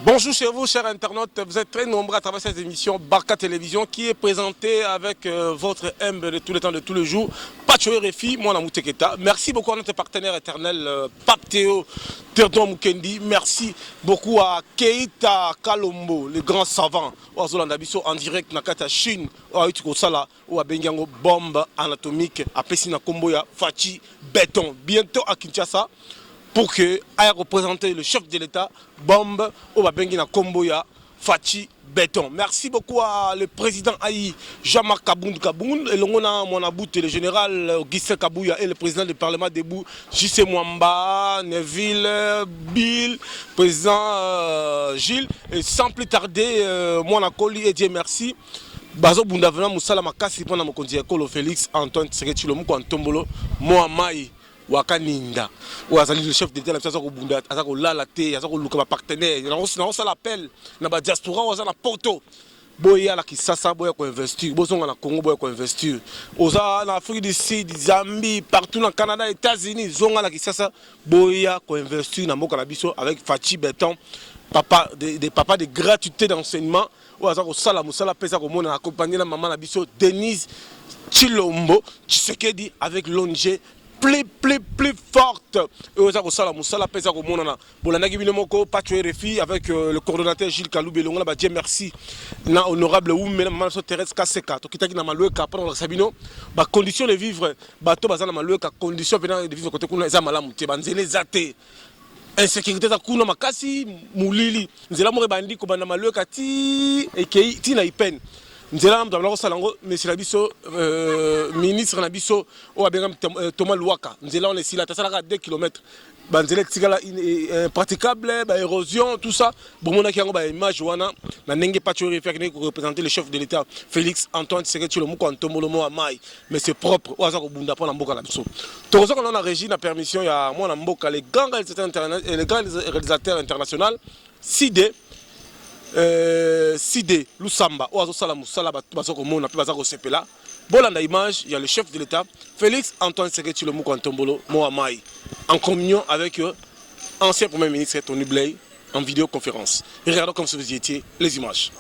Bonjour chez vous, chers internautes. Vous êtes très nombreux à travers cette émission Barka Télévision qui est présentée avec votre humble de tous les temps, de tous les jours. Pacho RFI, moi, Namou Teketa. Merci beaucoup à notre partenaire éternel, Pape Théo Terdon Mukendi. Merci beaucoup à Keita Kalombo, le grand savant. En direct, Nakata Chine, ou à Bengango, bombe anatomique, à Pessina Komboya, Fachi, béton. Bientôt à Kinshasa, pour que aille représenter le chef de l'État, bombe au Babengina Komboya, Fachi Béton. Merci beaucoup à le président Aïe, Jean-Marc Kaboun, et mon about, le général Augustin Kabouya et le président du Parlement debout, J.C. Mwamba, Neville, Bill, président Gilles, et sans plus tarder, mon acoli et Dieu merci. Bazo Bundavena Moussala Makasi pour mon conseiller Félix Antoine Tshisekedi Tshilombo Antombolo, Moamaï. Wakaninda ou azali le chef d'État la ça ko bunda azako lala te azako luka ba partenaire na ça l'appel na ba diaspora oza na Porto boya la Kisasa boya ko investir bozonga na Congo boya ko investir oza na Afrique du Sud Zambie partout na Canada États-Unis zonga la Kisasa boya ko investir na mboka na biso avec Fachi Béton papa des papas de gratuité d'enseignement ou azako sala musala pesa ko mona accompagner la maman na biso Denise Tshilombo Tshisekedi avec l'ONG plus forte. Et aux Arosala Moussala Pesa Romonana. Bolanagi Binomoko, Pacho RFI, avec le coordonnateur Gilles Kaloubé, Longa Badje, merci. Na honorable Oumé, Manso Thérèse Kaseka, Tokitaki Namaloueka, pendant la Sabino, bah, condition de vivre, bateau Bazana Maloueka, condition de vivre côté Kuna Zamalam, Tebanzele Zate. Insécurité za kuna makasi mulili nzela mo bandi ko bana Maloueka ti et ti na ipen. Nzela mtamala salango monsieur Labiso ministre Nabiso o abengam Thomas Louaka nzela on est si la tasala 2 km banzela tikala praticable ba érosion tout ça bon mona ki yango ba image wana na ndenge Pacho RFI ko représenter le chef de l'État Félix Antoine Tshisekedi Tshilombo Antombolo mo amai mais c'est propre o azako bunda pona mboka la biso to ko na régie na permission ya mona mboka les grands réalisateurs internationaux CID Side Lusamba Oazo Salamou Salaba Bazoko Mona Bazako Sepela Bolanda image il y a le chef de l'État Félix Antoine Tshisekedi Tshilombo Antombolo Mohamai en communion avec ancien premier ministre Tony Blair en vidéoconférence. Regardons comme si vous y étiez les images.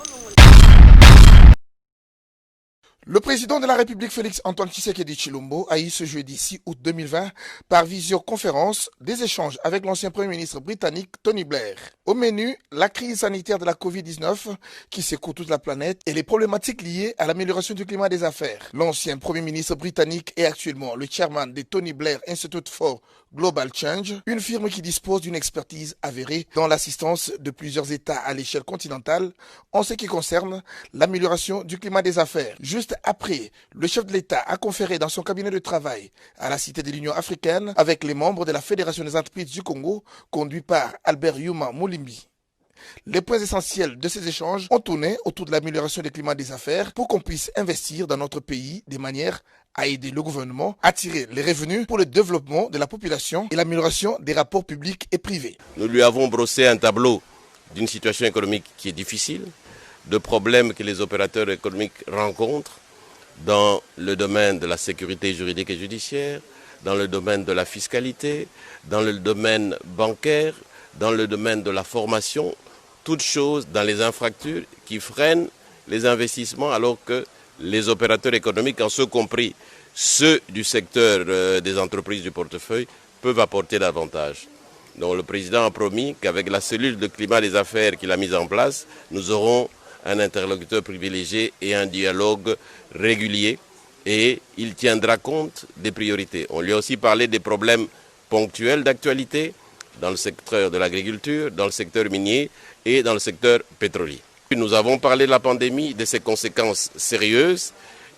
Le président de la République Félix Antoine Tshisekedi Tshilombo a eu ce jeudi 6 août 2020 par visioconférence des échanges avec l'ancien Premier ministre britannique Tony Blair. Au menu, la crise sanitaire de la Covid-19 qui secoue toute la planète et les problématiques liées à l'amélioration du climat des affaires. L'ancien Premier ministre britannique est actuellement le chairman de Tony Blair Institute for Global Change, une firme qui dispose d'une expertise avérée dans l'assistance de plusieurs États à l'échelle continentale en ce qui concerne l'amélioration du climat des affaires. Juste après, le chef de l'État a conféré dans son cabinet de travail à la Cité de l'Union africaine avec les membres de la Fédération des entreprises du Congo, conduit par Albert Yuma Moulimbi. Les points essentiels de ces échanges ont tourné autour de l'amélioration du climat des affaires pour qu'on puisse investir dans notre pays de manière à aider le gouvernement à tirer les revenus pour le développement de la population et l'amélioration des rapports publics et privés. Nous lui avons brossé un tableau d'une situation économique qui est difficile, de problèmes que les opérateurs économiques rencontrent dans le domaine de la sécurité juridique et judiciaire, dans le domaine de la fiscalité, dans le domaine bancaire, dans le domaine de la formation, toutes choses dans les infrastructures qui freinent les investissements alors que les opérateurs économiques, en ce compris ceux du secteur des entreprises du portefeuille, peuvent apporter davantage. Donc le président a promis qu'avec la cellule de climat des affaires qu'il a mise en place, nous aurons un interlocuteur privilégié et un dialogue régulier et il tiendra compte des priorités. On lui a aussi parlé des problèmes ponctuels d'actualité dans le secteur de l'agriculture, dans le secteur minier et dans le secteur pétrolier. Nous avons parlé de la pandémie, de ses conséquences sérieuses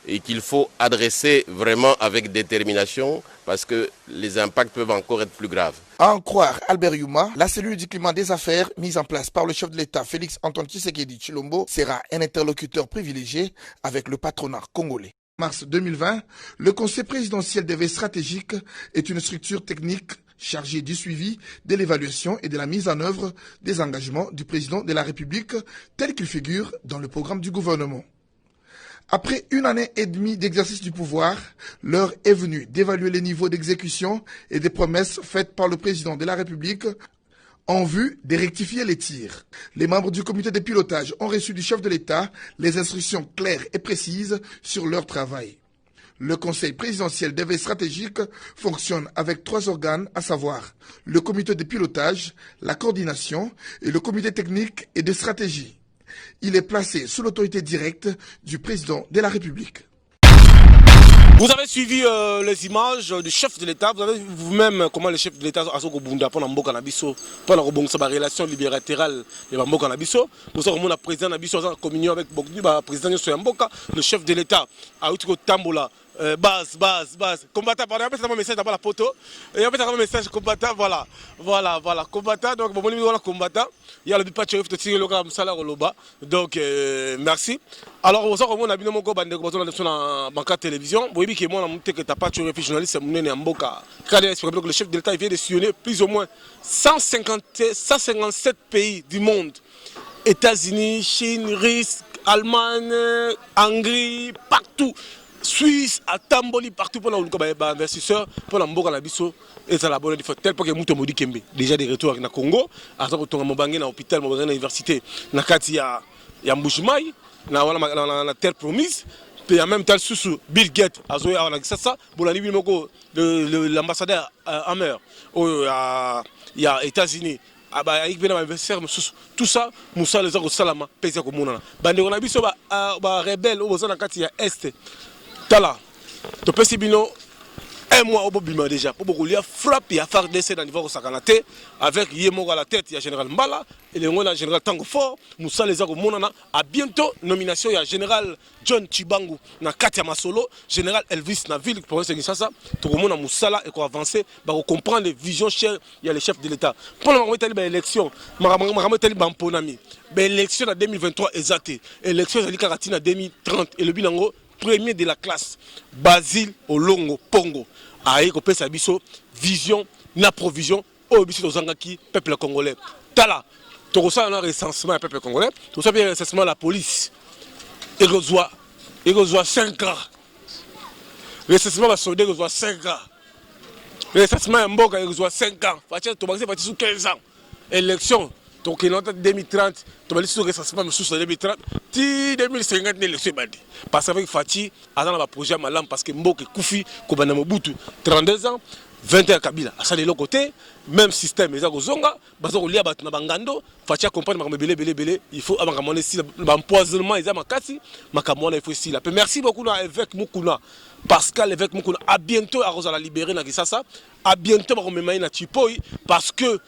et qu'il faut adresser vraiment avec détermination parce que les impacts peuvent encore être plus graves. À en croire Albert Yuma, la cellule du climat des affaires mise en place par le chef de l'État Félix Antoine Tshisekedi Tshilombo sera un interlocuteur privilégié avec le patronat congolais. Mars 2020, le Conseil présidentiel des veilles stratégiques est une structure technique chargée du suivi, de l'évaluation et de la mise en œuvre des engagements du président de la République tels qu'ils figurent dans le programme du gouvernement. Après une année et demie d'exercice du pouvoir, l'heure est venue d'évaluer les niveaux d'exécution et des promesses faites par le président de la République En vue de rectifier les tirs, les membres du comité de pilotage ont reçu du chef de l'État les instructions claires et précises sur leur travail. Le conseil présidentiel des veilles stratégiques fonctionne avec 3 organes, à savoir le comité de pilotage, la coordination et le comité technique et de stratégie. Il est placé sous l'autorité directe du président de la République. Vous avez suivi les images du chef de l'État. Vous avez vu vous-même comment le chef de l'État a Bunda pour Mboka Nabiso, pour la relation bilatérale de Mboka Nabiso. Nous avons le président Nabiso en communion avec le président de Mboka. Le chef de l'État a eu Tambola. Base. Combattant, il y a un message dans la photo. Il y a un message combattant, voilà. Combattant, donc, bon, on combattant. Il y a le but de tirer le gars, donc, merci. Alors, on a vu mon combat sur la banque télévision. Vous voyez que moi, je n'ai pas de journaliste, le chef de l'État vient de sillonner plus ou moins 157 pays du monde. États-Unis, Chine, Russie, Allemagne, Hongrie, partout. Suisse, à Tamboli, partout pour les investisseurs, pour la Mboka Nabiso, et ça la bonne fois tel pour que Mouto Modi Kembe, déjà des retours na Congo, à ce retour à Mobangé, à l'hôpital, à l'université, na Kati ya Mboujimaï, na terre promise, puis en même temps sous Bill Gates, à Zoé, à ça, pour l'ambassadeur Hammer, il y a États-Unis. Tout ça, Moussa les autres salama, pèse comme on a. Bande on a vu ça, rebelle au besoin de Kati ya Est. Tala, tu peux sibino un mois au Bobima déjà pour beaucoup lier frappe et à faire décès dans le niveau de Sakanate avec Yemo à la tête, il y a général Mbala et le général Tango Fort, Moussa les Ago Monana. À bientôt, nomination, il y a général John Chibangu, na Katia Masolo, général Elvis Naville pour essayer ça. Tout le monde a Moussala et qu'on avance, pour comprendre les visions chères, il y a les chefs de l'État. Pour la élection, l'élection en 2023 exacte, l'élection en 2030 et le bilan premier de la classe, Basile Olongo Pongo, aïe ko pesa biso vision na provision au biso zangaki peuple congolais. Tala, to ko ça un recensement peuple congolais, to ça bien recensement la police. Et reçoit 5 ans. Recensement va solder reçoit 5 ans. Recensement Mboka reçoit 5 ans. Fatia to baxé sous 15 ans. Élection donc en 2030, tu vas aller sur le recensement sous 2030, 2050 l'élection bandi. Parce qu'avec Fati, à dans le projet Malam, parce que Mboke Koufi, Kobana Mobutu, 32 ans, 21 Kabila. À ça de l'autre côté, même système, les Agozonga, Bazo Lia Batna Bangando, Fati accompagne Belé, il faut avoir si l'empoisonnement, ils ont Makati, Makamona, il faut ici. Merci beaucoup à l'évêque Moukouna. Pascal l'évêque Moukouna, à bientôt à Rosa la libérer, à bientôt à Romemaï na Chipoi, parce que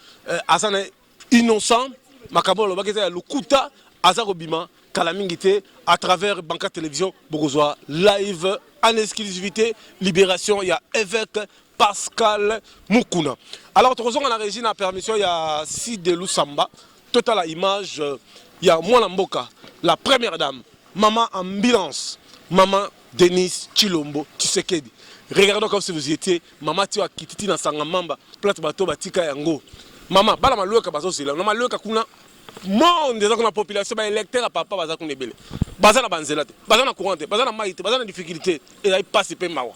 Azan est innocent, Makabo le Lukuta, Azarobima, Kalamingité, à travers Banca Télévision, Bogozoa, live, en exclusivité, Libération, il y a évêque Pascal Moukouna. Alors, tu reçois la régie, la permission, il y a Side Lusamba, total image, il y a Mwana Mboka, la première dame, maman ambulance, maman Denise Chilombo Tshisekedi. Regardons comme si vous y étiez, maman Tiwa Kititi dans Sangamamba, plate bateau Batika Yango. Maman, bala malouka bazo sila, na malouka kuna monde des la population ba électeur à papa baza kuna belé. Baza na banzelate, baza na courante, baza na maïté, baza na difficulté et là il passe pe mawa.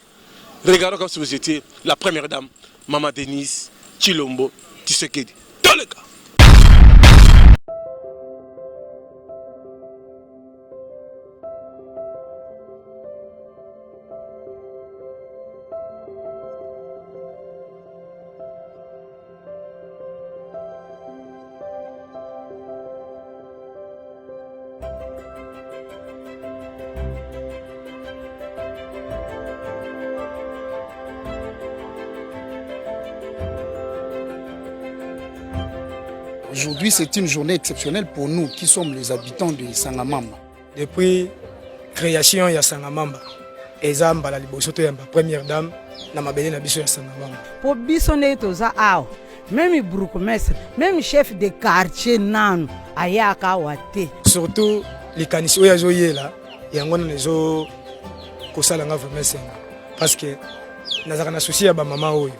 Regardons comme si vous étiez la première dame, maman Denise Chilombo Tshisekedi. Dans le cas. Aujourd'hui, c'est une journée exceptionnelle pour nous qui sommes les habitants de Sangamamba. Depuis la création de Sangamamba, Ezamba la libosoto ya première dame na mabele na biso ya Sangamamba. Pour biso ne toza awa, même bourgmestre, même chef de quartier nanu ayaka wate. Surtout les kanisi oya zoyela yango na zo kosala nga vraiment senga parce que nazaka na souci ya ba mama oyo.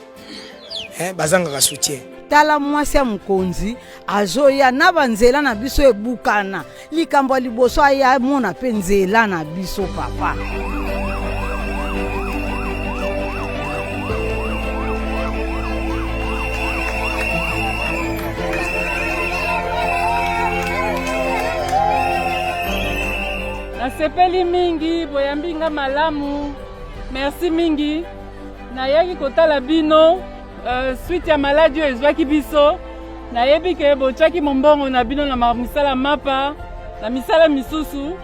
Bazanga ka soutien. Tala mwasi ya mkonzi azoya na banzela na biso ebukana likambo liboso aya mona pe nzela na biso papa. nasepeli mingi boyambi nga malamu merci mingi nayaki kotala bino suite ya maladi oyo ezwaki biso nayebi ke botiaki mombongo na bino na misala mapa na misala misusu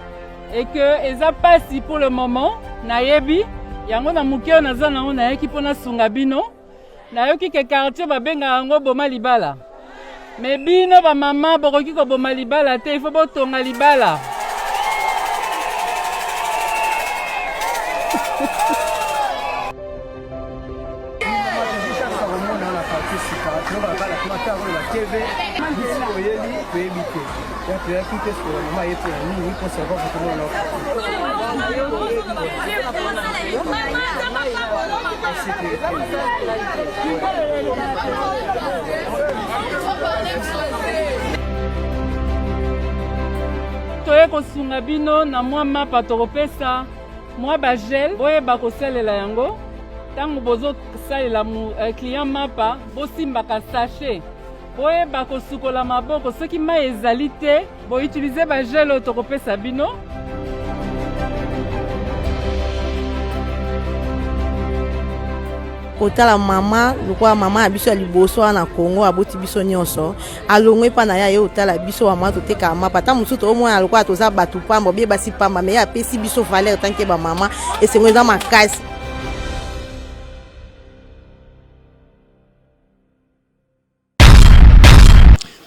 et que eza pasi pour le moment nayebi yango na moke oyo naza nango nayaki mpona sunga bino nayoki ke quartier babengaka yango boma libala me bino bamama bokoki koboma libala te ifo botonga libala toye kosunga bino na mwa mapa tokopesa mwa bagel boyeba kosalela yango ntango bozosalela client mapa bosimbaka sachet boyeba kosukola maboko soki mai ezali te boutilize bagel oyo tokopesa bino kotala mama lokola mama ya biso ya liboso wana Congo aboti biso nyonso alongwe pa na ya ye otala biso mama toteka mapa ta mosusu omona lokola toza bato pamba bie basi pamba me ye apesi biso valeur tanke bamama esengo eza makasi.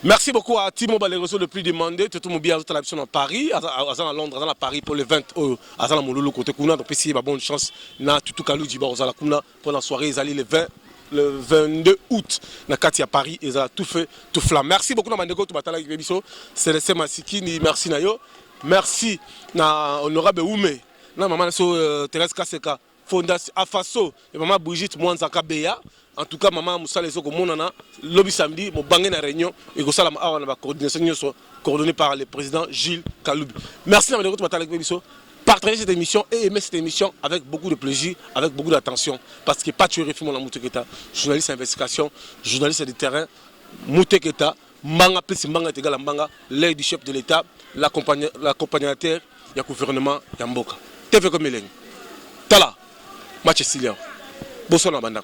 Merci beaucoup à Timo Baleroso, le plus demandé. Tout le monde bien à la Paris, à Londres, à Paris pour le 20, à la Mouloulou côté Kuna. Donc ici, bonne chance. Na tout Kalou Djiba à la Kuna pour la soirée. Ils allaient le 22 août. Na Katia Paris, ils ont tout fait, tout flamme. Merci beaucoup. Mandeko tout batala Bibiso. C'est le Masiki. Merci Nayo. Merci na honorable Oumé. Na maman so Thérèse Kaseka. Fondation Afaso et maman Brigitte Mwanzaka Beya. En tout cas, maman Moussa les autres monana lobby samedi, mon bangé na réunion et que ça la coordination coordonnée par le président Gilles Kaloubi. Merci d'avoir écouté ma émission. Partagez cette émission et aimez cette émission avec beaucoup de plaisir, avec beaucoup d'attention, parce que pas tuer mon Mouteketa, journaliste d'investigation, journaliste de terrain, Mouteketa, manga plus manga est égal à manga, l'aide du chef de l'État, l'accompagnateur, il y a gouvernement, il y a Mboka. TV comme Tala, match Silian. Bonsoir, Bandak.